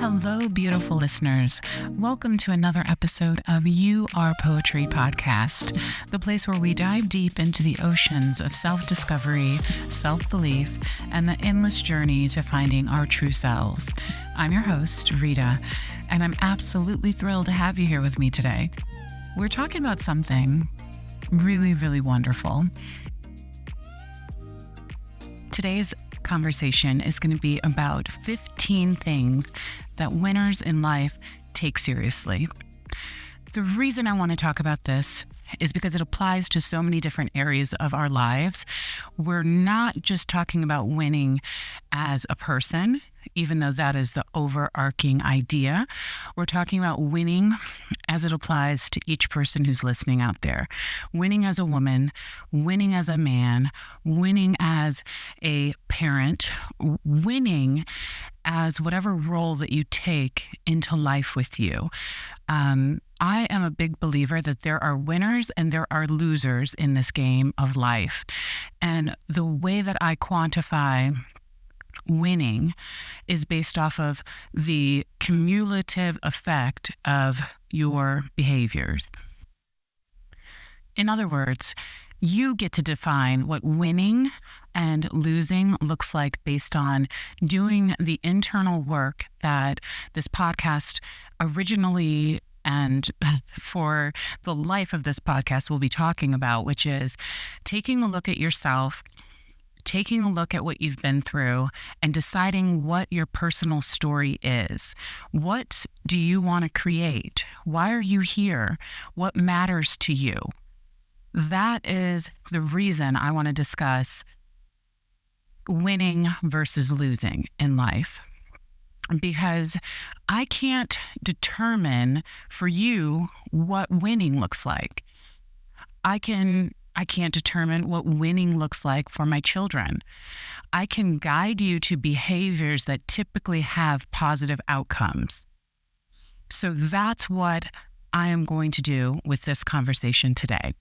Hello, beautiful listeners. Welcome to another episode of You Are Poetry Podcast, the place where we dive deep into the oceans of self-discovery, self-belief, and the endless journey to finding our true selves. I'm your host, Rheta, and I'm absolutely thrilled to have you here with me today. We're talking about something really, really wonderful. Today's conversation is going to be about 15 things that winners in life take seriously. The reason I want to talk about this is because it applies to so many different areas of our lives. We're not just talking about winning as a person, even though that is the overarching idea. We're talking about winning as it applies to each person who's listening out there. Winning as a woman, winning as a man, winning as a parent, winning as whatever role that you take into life with you. I am a big believer that there are winners and there are losers in this game of life. And the way that I quantify winning is based off of the cumulative effect of your behaviors. In other words, you get to define what winning and losing looks like based on doing the internal work that this podcast originally and for the life of this podcast we'll be talking about, which is taking a look at yourself, taking a look at what you've been through, and deciding what your personal story is. What do you want to create? Why are you here? What matters to you? That is the reason I want to discuss winning versus losing in life. Because I can't determine for you what winning looks like. I can't determine what winning looks like for my children. I can guide you to behaviors that typically have positive outcomes. So that's what I am going to do with this conversation today.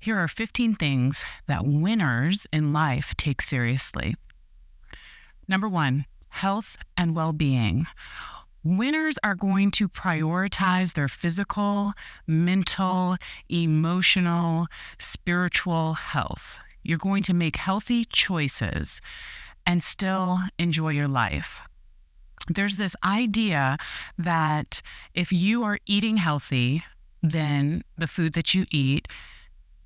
Here are 15 things that winners in life take seriously. Number 1, health and well-being. Winners are going to prioritize their physical, mental, emotional, spiritual health. You're going to make healthy choices and still enjoy your life. There's this idea that if you are eating healthy, then the food that you eat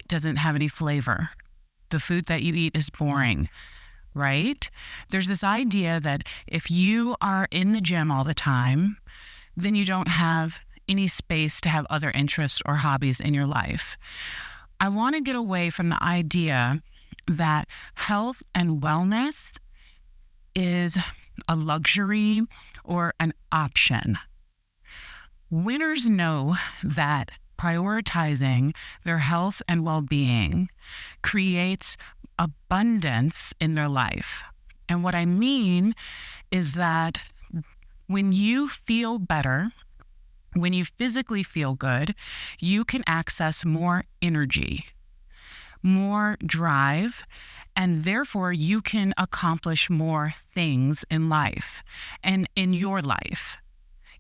doesn't have any flavor. The food that you eat is boring. Right? There's this idea that if you are in the gym all the time, then you don't have any space to have other interests or hobbies in your life. I want to get away from the idea that health and wellness is a luxury or an option. Winners know that prioritizing their health and well-being creates abundance in their life. And what I mean is that when you feel better, when you physically feel good, you can access more energy, more drive, and therefore you can accomplish more things in life and in your life.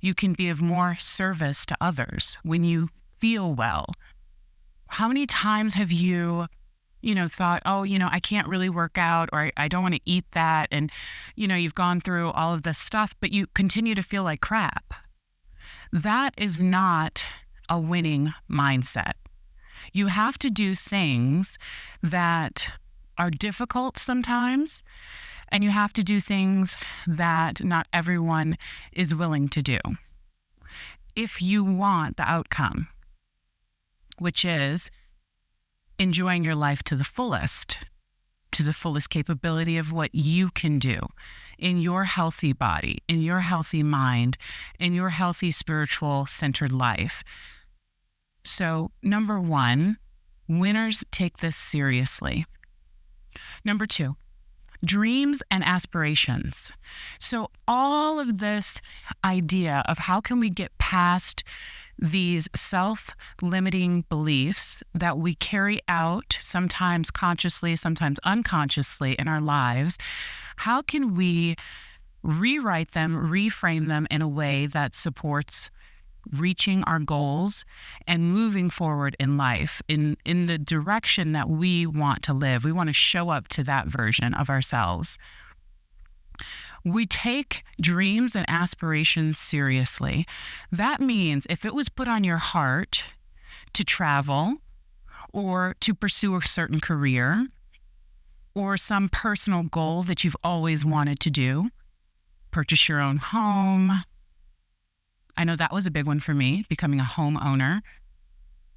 You can be of more service to others when you feel well. How many times have you thought, I can't really work out, or I don't want to eat that. And, you've gone through all of this stuff, but you continue to feel like crap. That is not a winning mindset. You have to do things that are difficult sometimes, and you have to do things that not everyone is willing to do if you want the outcome, which is enjoying your life to the fullest capability of what you can do in your healthy body, in your healthy mind, in your healthy spiritual centered life. So, number 1, winners take this seriously. Number 2, dreams and aspirations. So all of this idea of how can we get past these self-limiting beliefs that we carry out, sometimes consciously, sometimes unconsciously in our lives, how can we rewrite them, reframe them in a way that supports reaching our goals and moving forward in life in the direction that we want to live. We want to show up to that version of ourselves. We take dreams and aspirations seriously. That means if it was put on your heart to travel or to pursue a certain career or some personal goal that you've always wanted to do, purchase your own home. I know that was a big one for me, becoming a homeowner,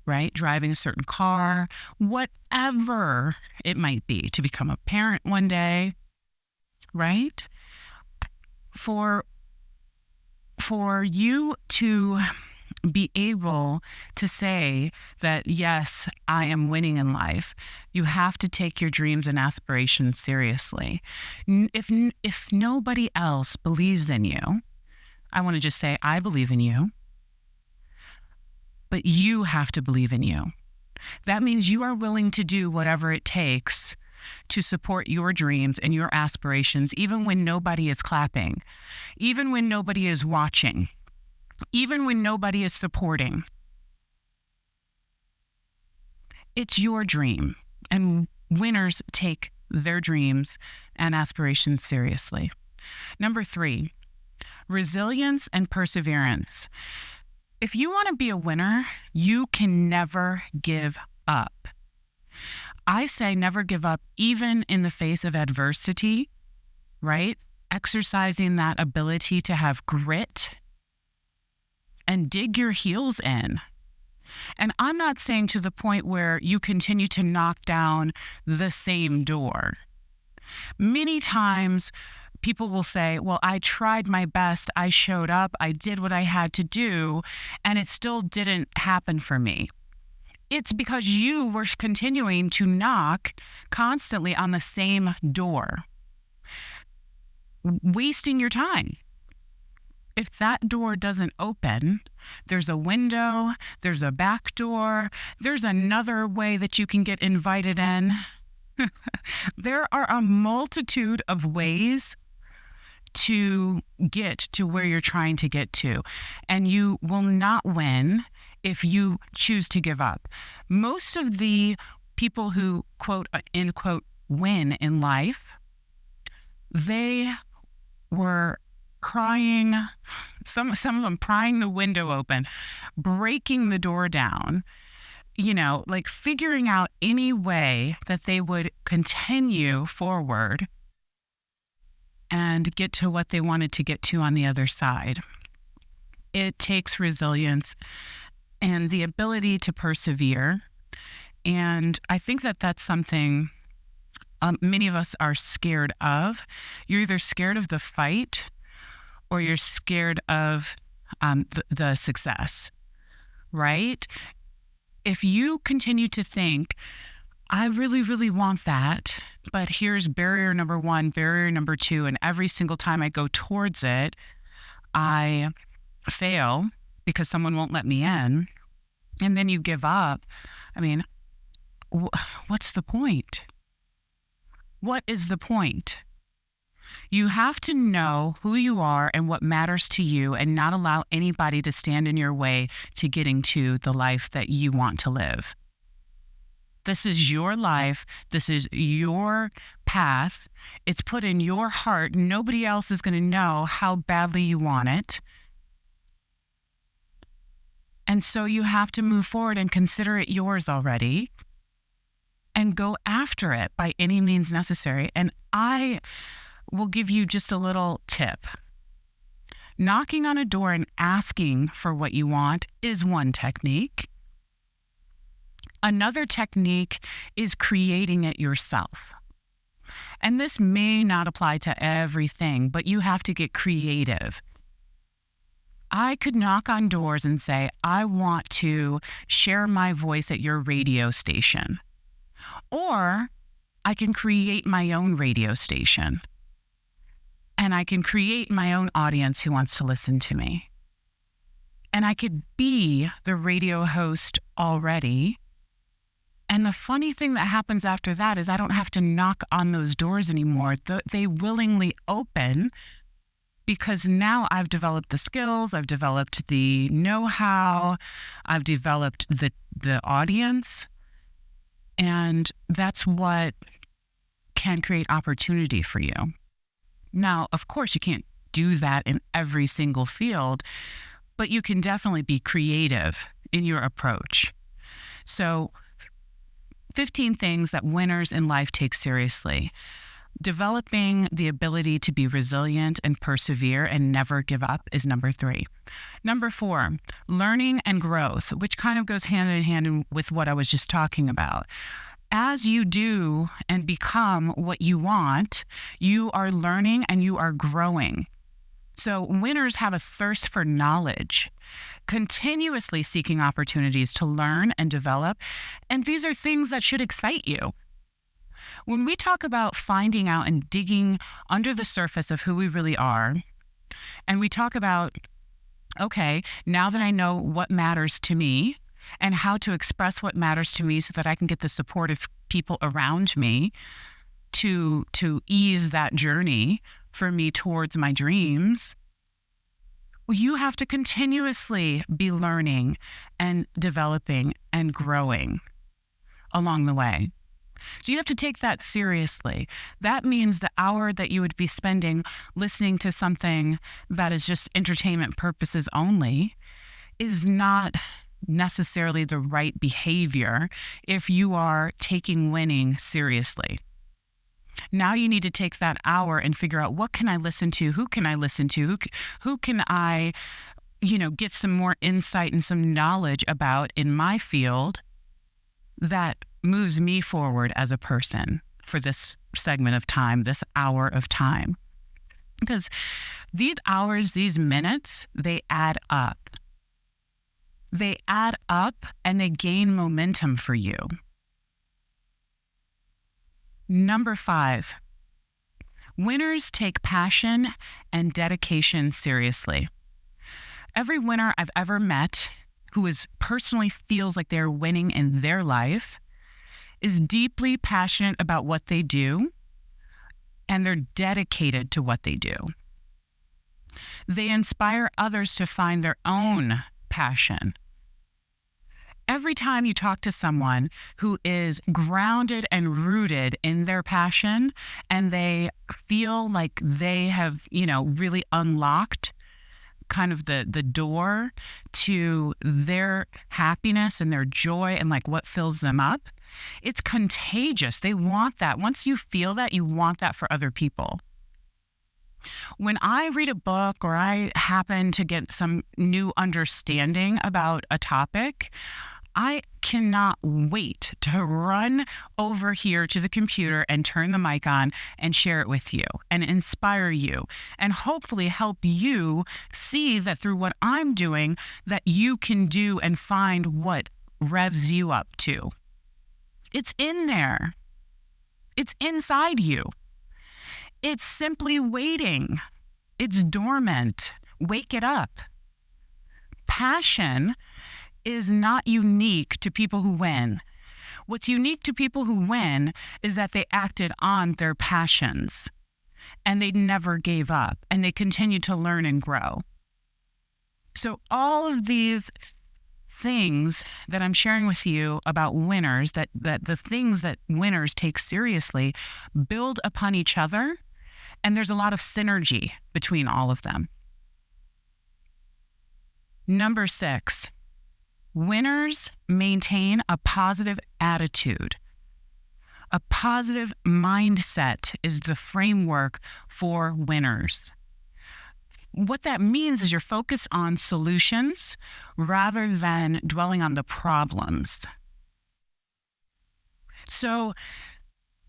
right? Driving a certain car, whatever it might be, to become a parent one day, right? For you to be able to say that, yes, I am winning in life, you have to take your dreams and aspirations seriously. If nobody else believes in you, I want to just say, I believe in you, but you have to believe in you. That means you are willing to do whatever it takes to support your dreams and your aspirations, even when nobody is clapping, even when nobody is watching, even when nobody is supporting. It's your dream, and winners take their dreams and aspirations seriously. Number 3, resilience and perseverance. If you want to be a winner, you can never give up. I say never give up, even in the face of adversity, right? Exercising that ability to have grit and dig your heels in. And I'm not saying to the point where you continue to knock down the same door. Many times, people will say, well, I tried my best, I showed up, I did what I had to do, and it still didn't happen for me. It's because you were continuing to knock constantly on the same door, wasting your time. If that door doesn't open, there's a window, there's a back door, there's another way that you can get invited in. There are a multitude of ways to get to where you're trying to get to, and you will not win if you choose to give up. Most of the people who, quote, end quote, win in life, they were crying, some of them prying the window open, breaking the door down, like figuring out any way that they would continue forward and get to what they wanted to get to on the other side. It takes resilience and the ability to persevere. And I think that that's something many of us are scared of. You're either scared of the fight or you're scared of the success, right? If you continue to think, I really, really want that, but here's barrier number 1, barrier number 2, and every single time I go towards it, I fail because someone won't let me in, and then you give up. I mean, what's the point? What is the point? You have to know who you are and what matters to you and not allow anybody to stand in your way to getting to the life that you want to live. This is your life. This is your path. It's put in your heart. Nobody else is going to know how badly you want it. And so you have to move forward and consider it yours already and go after it by any means necessary. And I will give you just a little tip. Knocking on a door and asking for what you want is one technique. Another technique is creating it yourself. And this may not apply to everything, but you have to get creative. I could knock on doors and say, I want to share my voice at your radio station. Or I can create my own radio station. And I can create my own audience who wants to listen to me. And I could be the radio host already. And the funny thing that happens after that is I don't have to knock on those doors anymore. They willingly open because now I've developed the skills, I've developed the know-how, I've developed the audience, and that's what can create opportunity for you. Now, of course, you can't do that in every single field, but you can definitely be creative in your approach. So 15 things that winners in life take seriously. Developing the ability to be resilient and persevere and never give up is number 3. Number 4, learning and growth, which kind of goes hand in hand with what I was just talking about. As you do and become what you want, you are learning and you are growing. So winners have a thirst for knowledge, continuously seeking opportunities to learn and develop. And these are things that should excite you. When we talk about finding out and digging under the surface of who we really are, and we talk about, okay, now that I know what matters to me and how to express what matters to me so that I can get the support of people around me to ease that journey for me towards my dreams, you have to continuously be learning and developing and growing along the way. So you have to take that seriously. That means the hour that you would be spending listening to something that is just entertainment purposes only is not necessarily the right behavior if you are taking winning seriously. Now you need to take that hour and figure out, what can I listen to? Who can I listen to? Who can I, get some more insight and some knowledge about in my field that moves me forward as a person for this segment of time, this hour of time. Because these hours, these minutes, they add up. They add up and they gain momentum for you. Number 5, winners take passion and dedication seriously. Every winner I've ever met who personally feels like they're winning in their life is deeply passionate about what they do, and they're dedicated to what they do. They inspire others to find their own passion. Every time you talk to someone who is grounded and rooted in their passion and they feel like they have, really unlocked kind of the door to their happiness and their joy and like what fills them up, it's contagious. They want that. Once you feel that, you want that for other people. When I read a book or I happen to get some new understanding about a topic, I cannot wait to run over here to the computer and turn the mic on and share it with you and inspire you and hopefully help you see that through what I'm doing that you can do and find what revs you up to. It's in there. It's inside you. It's simply waiting. It's dormant. Wake it up. Passion is not unique to people who win. What's unique to people who win is that they acted on their passions and they never gave up and they continue to learn and grow. So all of these things that I'm sharing with you about winners, that the things that winners take seriously, build upon each other, and there's a lot of synergy between all of them. Number 6, winners maintain a positive attitude. A positive mindset is the framework for winners. What that means is you're focused on solutions rather than dwelling on the problems. So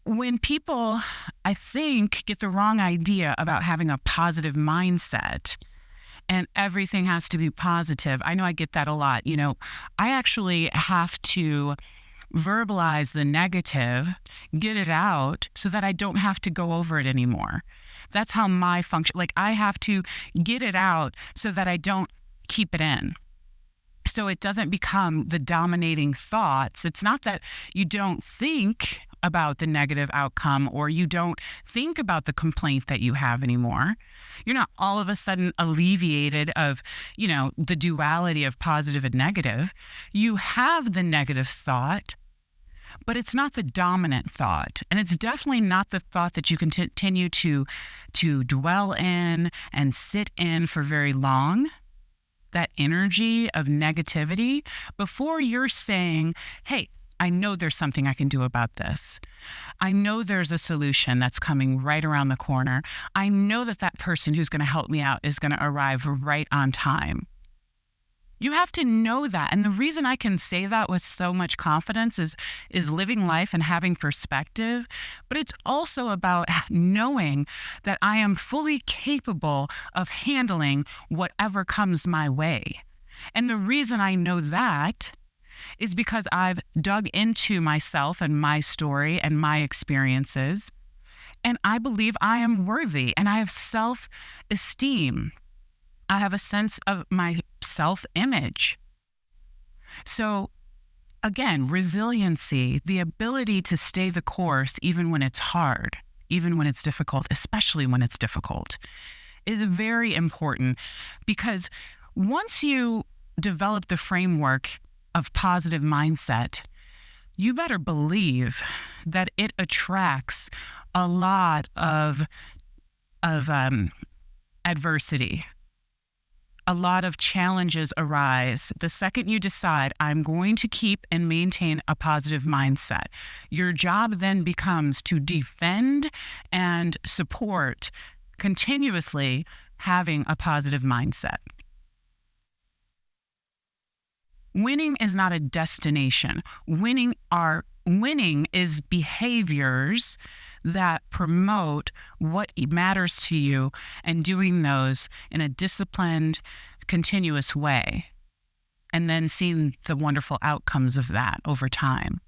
when people, I think, get the wrong idea about having a positive mindset and everything has to be positive, I know I get that a lot. I actually have to verbalize the negative, get it out so that I don't have to go over it anymore. That's how my function, I have to get it out so that I don't keep it in. So it doesn't become the dominating thoughts. It's not that you don't think about the negative outcome, or you don't think about the complaint that you have anymore. You're not all of a sudden alleviated of, the duality of positive and negative. You have the negative thought, but it's not the dominant thought. And it's definitely not the thought that you can continue to dwell in and sit in for very long. That energy of negativity before you're saying, hey, I know there's something I can do about this. I know there's a solution that's coming right around the corner. I know that person who's going to help me out is going to arrive right on time. You have to know that. And the reason I can say that with so much confidence is living life and having perspective. But it's also about knowing that I am fully capable of handling whatever comes my way. And the reason I know that is because I've dug into myself and my story and my experiences. And I believe I am worthy, and I have self-esteem. I have a sense of my self-image. So again, resiliency, the ability to stay the course even when it's hard, even when it's difficult, especially when it's difficult, is very important, because once you develop the framework of positive mindset, you better believe that it attracts a lot of adversity. A lot of challenges arise the second you decide, I'm going to keep and maintain a positive mindset. Your job then becomes to defend and support continuously having a positive mindset. Winning is not a destination. Winning is behaviors that promote what matters to you, and doing those in a disciplined, continuous way, and then seeing the wonderful outcomes of that over time.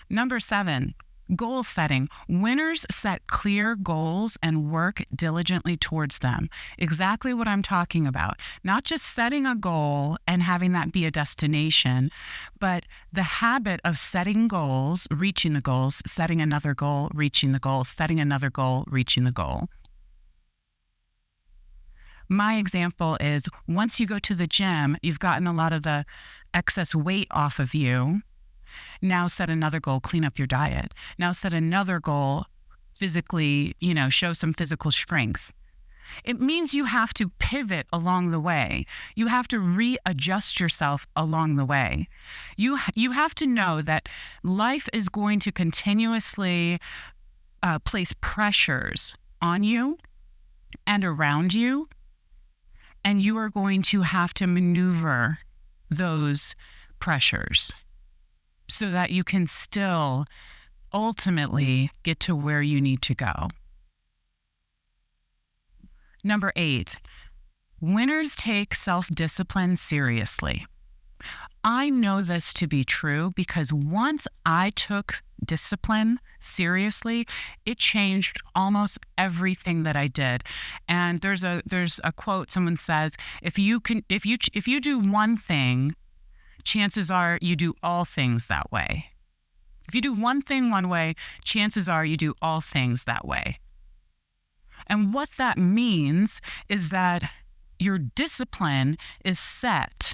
Number 7, goal setting. Winners set clear goals and work diligently towards them. Exactly what I'm talking about. Not just setting a goal and having that be a destination, but the habit of setting goals, reaching the goals, setting another goal, reaching the goal, setting another goal, reaching the goal. My example is, once you go to the gym, you've gotten a lot of the excess weight off of you. Now set another goal, clean up your diet. Now set another goal, physically, show some physical strength. It means you have to pivot along the way. You have to readjust yourself along the way. You have to know that life is going to continuously place pressures on you and around you, and you are going to have to maneuver those pressures so that you can still ultimately get to where you need to go. Number 8, winners take self-discipline seriously. I know this to be true because once I took discipline seriously, it changed almost everything that I did. And there's a quote. Someone says, if you do one thing, chances are you do all things that way. If you do one thing one way, chances are you do all things that way. And what that means is that your discipline is set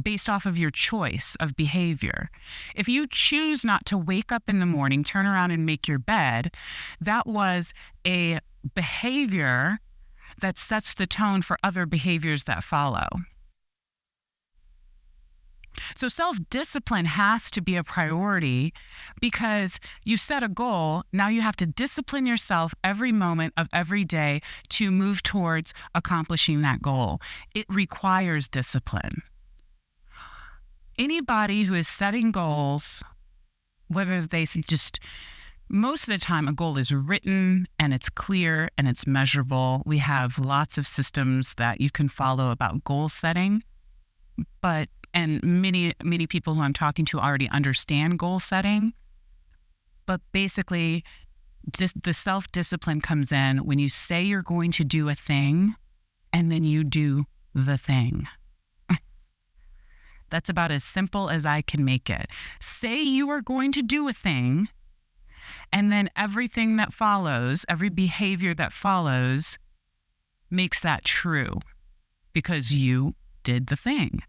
based off of your choice of behavior. If you choose not to wake up in the morning, turn around and make your bed, that was a behavior that sets the tone for other behaviors that follow. So self-discipline has to be a priority because you set a goal. Now you have to discipline yourself every moment of every day to move towards accomplishing that goal. It requires discipline. Anybody who is setting goals, whether they just, most of the time a goal is written and it's clear and it's measurable. We have lots of systems that you can follow about goal setting, and many people who I'm talking to already understand goal setting. But basically, the self-discipline comes in when you say you're going to do a thing and then you do the thing. That's about as simple as I can make it. Say you are going to do a thing, and then everything that follows, every behavior that follows, makes that true because you did the thing.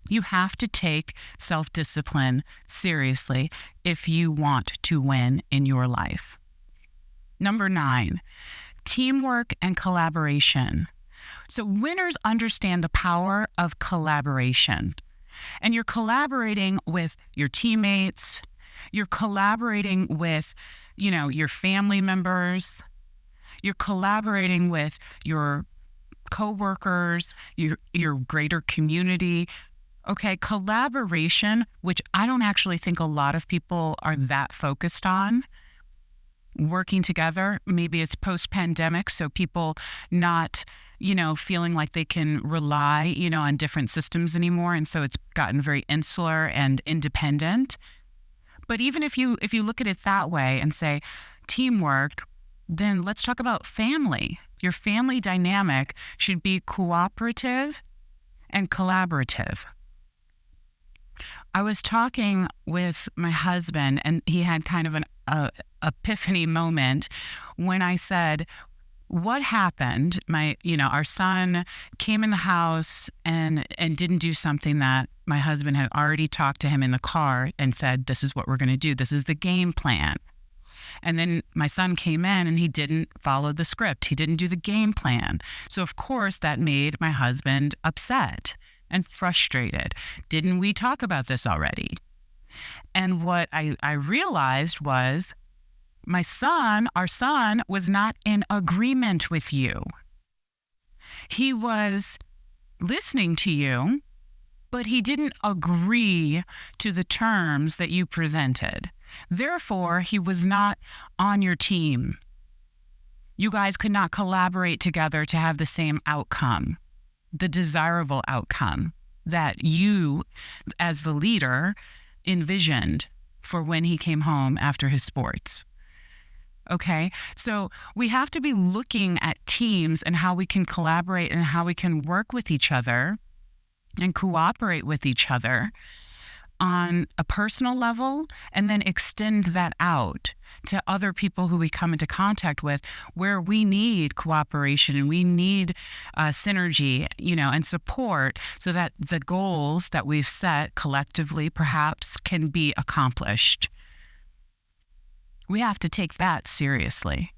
You have to take self-discipline seriously if you want to win in your life. Number 9, teamwork and collaboration. So winners understand the power of collaboration. And you're collaborating with your teammates. You're collaborating with, your family members. You're collaborating with your coworkers, your greater community. Okay, collaboration, which I don't actually think a lot of people are that focused on, working together. Maybe it's post-pandemic, so people not, feeling like they can rely, on different systems anymore. And so it's gotten very insular and independent. But even if you look at it that way and say teamwork, then let's talk about family. Your family dynamic should be cooperative and collaborative. I was talking with my husband, and he had kind of an epiphany moment when I said, what happened? Our son came in the house and didn't do something that my husband had already talked to him in the car and said, this is what we're going to do. This is the game plan. And then my son came in and he didn't follow the script. He didn't do the game plan. So of course that made my husband upset and frustrated. Didn't we talk about this already? And what I realized was our son was not in agreement with you. He was listening to you, but he didn't agree to the terms that you presented. Therefore, he was not on your team. You guys could not collaborate together to have the same outcome, the desirable outcome that you, as the leader, envisioned for when he came home after his sports. Okay, so we have to be looking at teams and how we can collaborate and how we can work with each other and cooperate with each other on a personal level, and then extend that out to other people who we come into contact with where we need cooperation and we need synergy, and support so that the goals that we've set collectively perhaps can be accomplished. We have to take that seriously.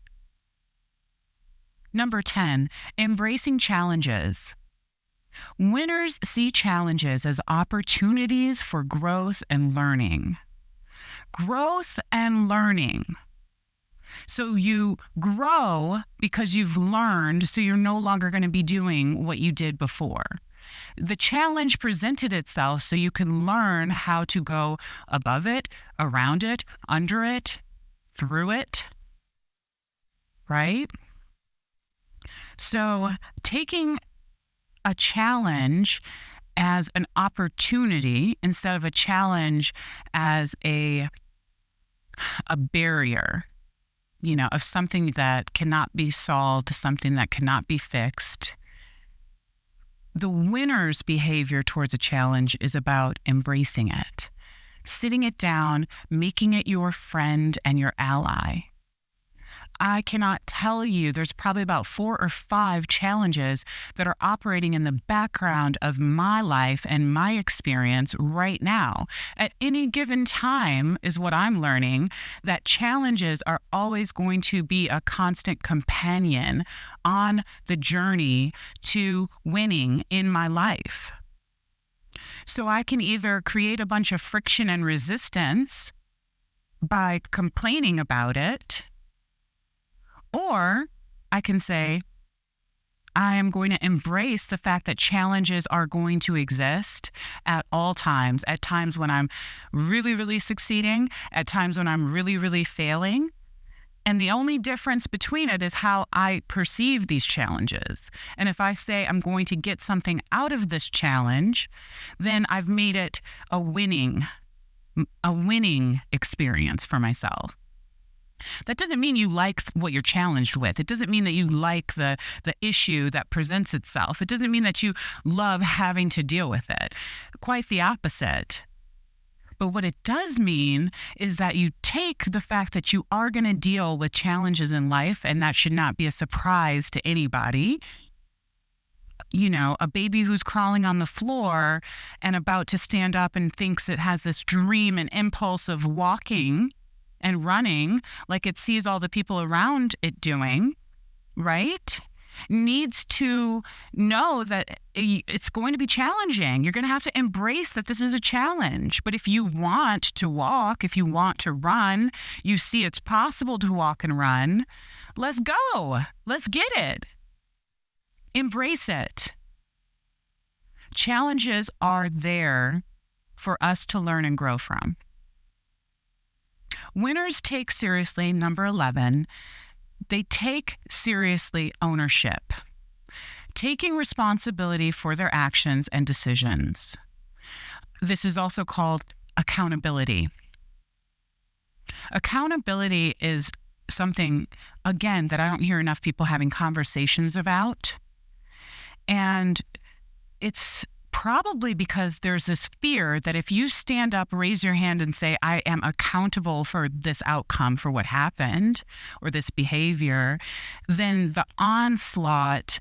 Number 10, embracing challenges. Winners see challenges as opportunities for growth and learning. Growth and learning. So you grow because you've learned, so you're no longer going to be doing what you did before. The challenge presented itself so you can learn how to go above it, around it, under it, through it, right? So taking a challenge as an opportunity instead of a challenge as a barrier, of something that cannot be solved, something that cannot be fixed. The winner's behavior towards a challenge is about embracing it, sitting it down, making it your friend and your ally. I cannot tell you, there's probably about 4 or 5 challenges that are operating in the background of my life and my experience right now. At any given time is what I'm learning, that challenges are always going to be a constant companion on the journey to winning in my life. So I can either create a bunch of friction and resistance by complaining about it, or I can say, I am going to embrace the fact that challenges are going to exist at all times, at times when I'm really, really succeeding, at times when I'm really, really failing. And the only difference between it is how I perceive these challenges. And if I say I'm going to get something out of this challenge, then I've made it a winning experience for myself. That doesn't mean you like what you're challenged with. It doesn't mean that you like the issue that presents itself. It doesn't mean that you love having to deal with it. Quite the opposite. But what it does mean is that you take the fact that you are going to deal with challenges in life, and that should not be a surprise to anybody. You know, a baby who's crawling on the floor and about to stand up and thinks it has this dream and impulse of walking and running like it sees all the people around it doing, right? Needs to know that it's going to be challenging. You're going to have to embrace that this is a challenge. But if you want to walk, if you want to run, you see it's possible to walk and run, let's go. Let's get it. Embrace it. Challenges are there for us to learn and grow from. Winners take seriously, number 11, they take seriously ownership, taking responsibility for their actions and decisions. This is also called accountability. Accountability is something, again, that I don't hear enough people having conversations about. And it's probably because there's this fear that if you stand up, raise your hand and say, I am accountable for this outcome, for what happened, or this behavior, then the onslaught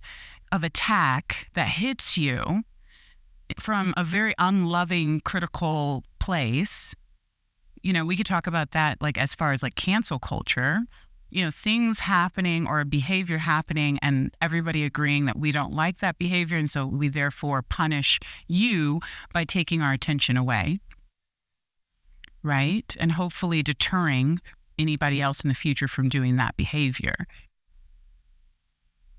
of attack that hits you from a very unloving, critical place, you know, we could talk about that like as far as like cancel culture, you know, things happening or a behavior happening and everybody agreeing that we don't like that behavior. And so we therefore punish you by taking our attention away, right? And hopefully deterring anybody else in the future from doing that behavior,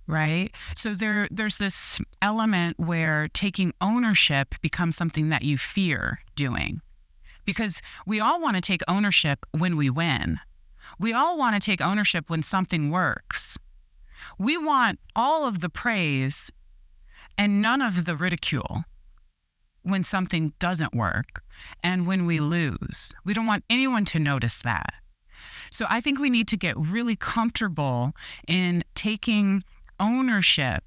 right? So there's this element where taking ownership becomes something that you fear doing, because we all want to take ownership when we win. We all want to take ownership when something works. We want all of the praise and none of the ridicule when something doesn't work and when we lose. We don't want anyone to notice that. So I think we need to get really comfortable in taking ownership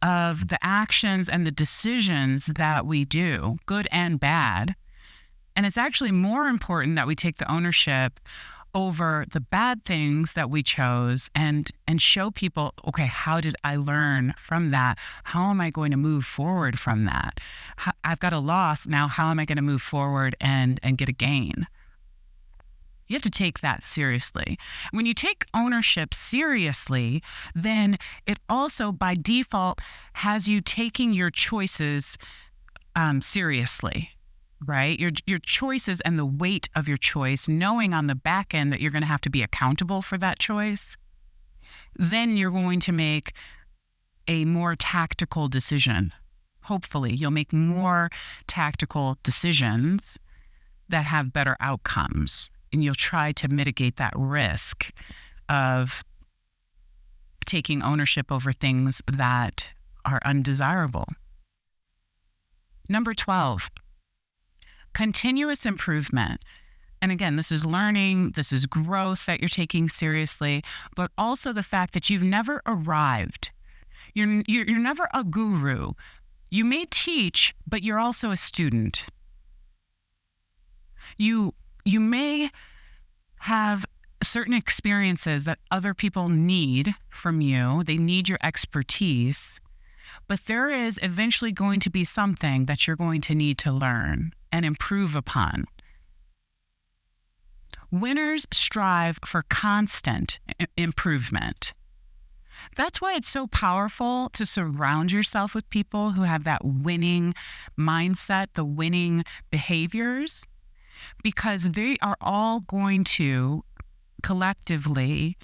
of the actions and the decisions that we do, good and bad. And it's actually more important that we take the ownership over the bad things that we chose and show people, okay, how did I learn from that? How am I going to move forward from that? I've got a loss. Now, how am I going to move forward and get a gain? You have to take that seriously. When you take ownership seriously, then it also by default has you taking your choices seriously. Right? Your choices and the weight of your choice, knowing on the back end that you're going to have to be accountable for that choice, then you're going to make a more tactical decision. Hopefully, you'll make more tactical decisions that have better outcomes, and you'll try to mitigate that risk of taking ownership over things that are undesirable. Number 12. Continuous improvement. And again, this is learning, this is growth that you're taking seriously, but also the fact that you've never arrived. You're never a guru. You may teach, but you're also a student. You may have certain experiences that other people need from you. They need your expertise, but there is eventually going to be something that you're going to need to learn and improve upon. Winners strive for constant improvement. That's why it's so powerful to surround yourself with people who have that winning mindset, the winning behaviors, because they are all going to collectively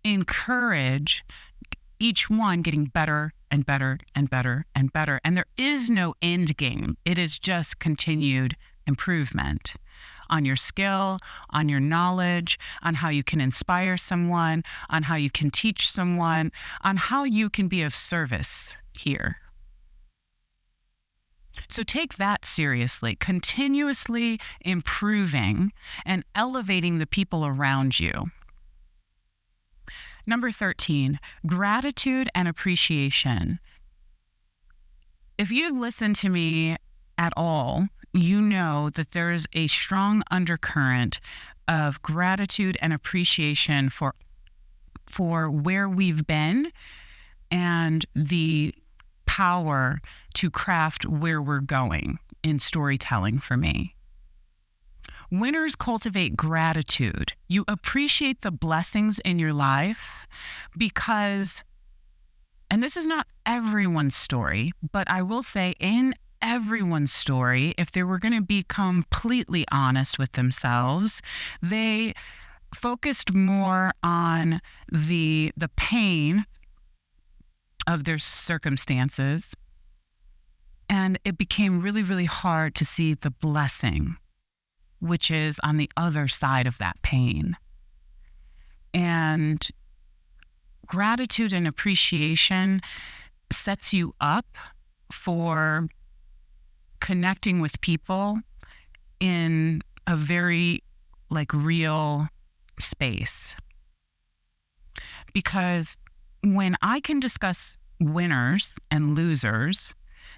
encourage each one getting better and better and better and better. And there is no end game. It is just continued improvement on your skill, on your knowledge, on how you can inspire someone, on how you can teach someone, on how you can be of service here. So take that seriously, continuously improving and elevating the people around you. Number 13, gratitude and appreciation. If you've listened to me at all, you know that there is a strong undercurrent of gratitude and appreciation for where we've been and the power to craft where we're going in storytelling for me. Winners cultivate gratitude. You appreciate the blessings in your life because, and this is not everyone's story, but I will say in everyone's story, if they were going to be completely honest with themselves, they focused more on the pain of their circumstances, and it became really, really hard to see the blessing, which is on the other side of that pain. And gratitude and appreciation sets you up for connecting with people in a very real space. Because when I can discuss winners and losers,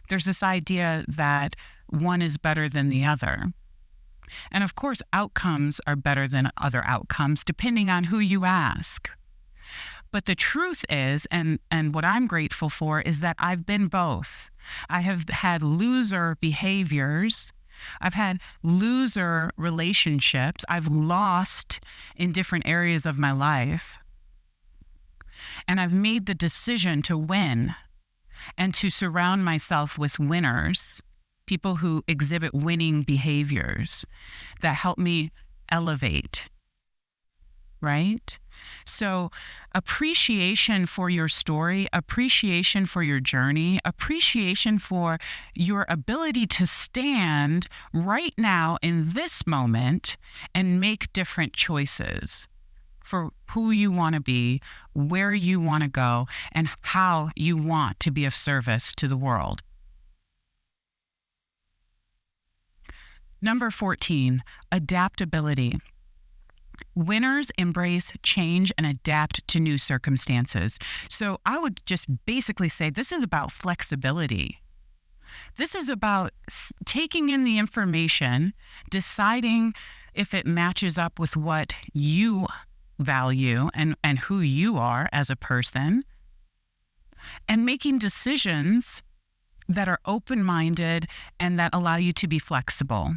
there's this idea that one is better than the other. And of course, outcomes are better than other outcomes, depending on who you ask. But the truth is, and what I'm grateful for, is that I've been both. I have had loser behaviors. I've had loser relationships. I've lost in different areas of my life. And I've made the decision to win and to surround myself with winners, people who exhibit winning behaviors that help me elevate, right? So appreciation for your story, appreciation for your journey, appreciation for your ability to stand right now in this moment and make different choices for who you want to be, where you want to go, and how you want to be of service to the world. Number 14, adaptability. Winners embrace change and adapt to new circumstances. So I would just basically say this is about flexibility. This is about taking in the information, deciding if it matches up with what you value and who you are as a person, and making decisions that are open-minded and that allow you to be flexible.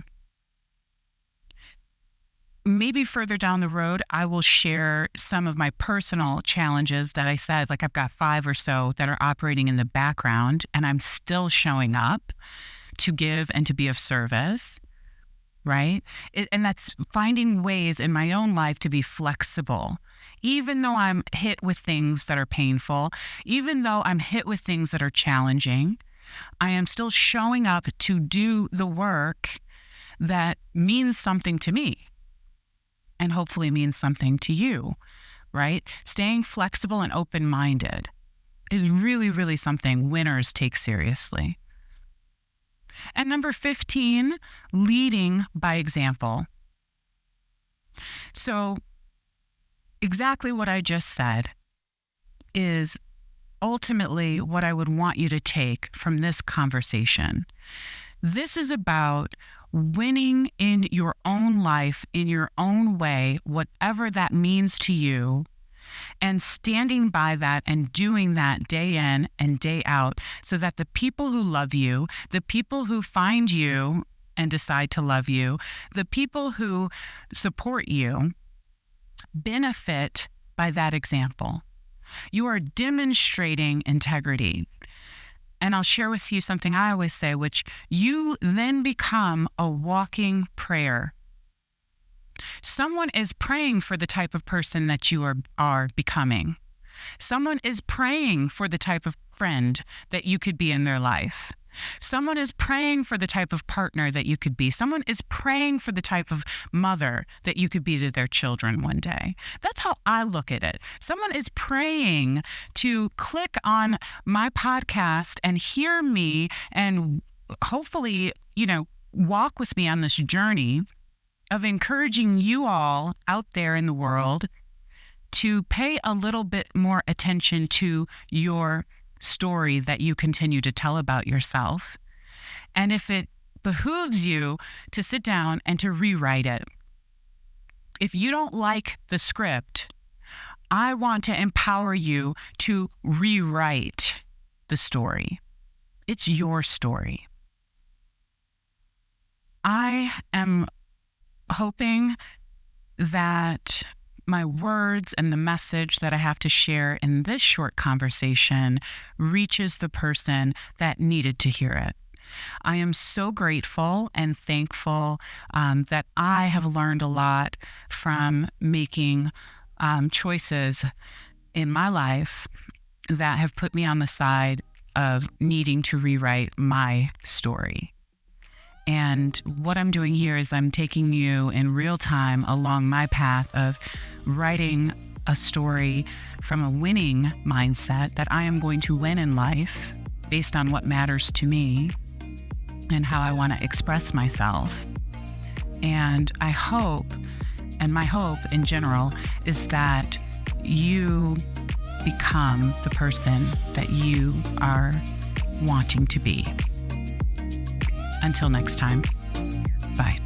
Maybe further down the road, I will share some of my personal challenges that I said, I've got 5 or so that are operating in the background, and I'm still showing up to give and to be of service, right? And that's finding ways in my own life to be flexible. Even though I'm hit with things that are painful, even though I'm hit with things that are challenging, I am still showing up to do the work that means something to me. And hopefully means something to you, right? Staying flexible and open-minded is really, really something winners take seriously. And number 15, leading by example. So exactly what I just said is ultimately what I would want you to take from this conversation. This is about winning in your own life, in your own way, whatever that means to you, and standing by that and doing that day in and day out so that the people who love you, the people who find you and decide to love you, the people who support you, benefit by that example. You are demonstrating integrity. And I'll share with you something I always say, which you then become a walking prayer. Someone is praying for the type of person that you are becoming. Someone is praying for the type of friend that you could be in their life. Someone is praying for the type of partner that you could be. Someone is praying for the type of mother that you could be to their children one day. That's how I look at it. Someone is praying to click on my podcast and hear me and hopefully, walk with me on this journey of encouraging you all out there in the world to pay a little bit more attention to your story that you continue to tell about yourself. And if it behooves you to sit down and to rewrite it. If you don't like the script, I want to empower you to rewrite the story. It's your story. I am hoping that my words and the message that I have to share in this short conversation reaches the person that needed to hear it. I am so grateful and thankful that I have learned a lot from making choices in my life that have put me on the side of needing to rewrite my story. And what I'm doing here is I'm taking you in real time along my path of writing a story from a winning mindset that I am going to win in life based on what matters to me and how I want to express myself. And I hope, and my hope in general, is that you become the person that you are wanting to be. Until next time, bye.